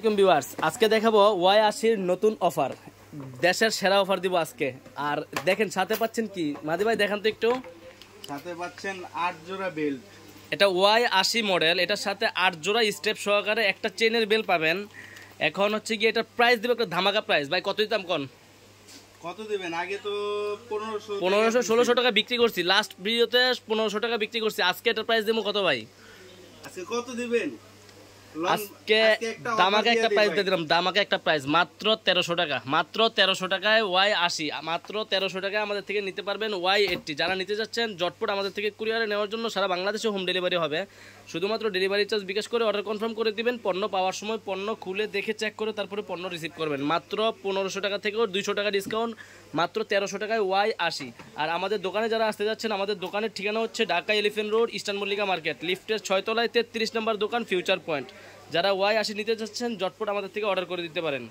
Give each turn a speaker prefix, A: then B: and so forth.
A: Viewers আজকে দেখাবো Y80 নতুন অফার, দেশের সেরা অফার দিব আজকে। আর দেখেন সাথে পাচ্ছেন কি মাদি ভাই, দেখান তো একটু।
B: সাথে পাচ্ছেন 8 জোড়া বেল্ট।
A: এটা Y80 মডেল, এটার সাথে 8 জোড়া স্টেপ সহকারে একটা চেনের বেল পাবেন। এখন হচ্ছে কি এটার প্রাইস দিব একটা ধামাকা প্রাইস। ভাই কত দিতাম কোন?
B: কত দিবেন? আগে তো
A: 1500-1600 টাকা বিক্রি করছি, লাস্ট ভিডিওতে 1500 টাকা বিক্রি করছি। আজকে এটার প্রাইস দেবো কত ভাই?
B: আজকে কত দিবেন?
A: আজকে দামাকে একটা প্রাইস দিয়ে দিলাম, দামাকে একটা প্রাইস মাত্র 1300 টাকা। মাত্র 1300 টাকায় Y80, মাত্র 1300 টাকায় আমাদের থেকে নিতে পারবেন Y80। যারা নিতে যাচ্ছেন জটপট আমাদের থেকে কুরিয়ারে নেওয়ার জন্য সারা বাংলাদেশে হোম ডেলিভারি হবে। শুধুমাত্র ডেলিভারি চার্জ বিকাশ করে অর্ডার কনফার্ম করে দিবেন। পণ্য পাওয়ার সময় পণ্য খুলে দেখে চেক করে তারপরে পণ্য রিসিভ করবেন। মাত্র 1500 টাকা থেকেও 200 টাকা ডিসকাউন্ট, মাত্র 1300 টাকায় Y80। আর আমাদের দোকানে যারা আসতে যাচ্ছেন, আমাদের দোকানের ঠিকানা হচ্ছে Dhaka elephant road, eastern Mallika market, লিফটের 6 তলায় 33 নম্বর দোকান, ফিউচার পয়েন্ট। যারা Y80 নিতে যাচ্ছেন জটপট আমাদের থেকে অর্ডার করে দিতে পারেন।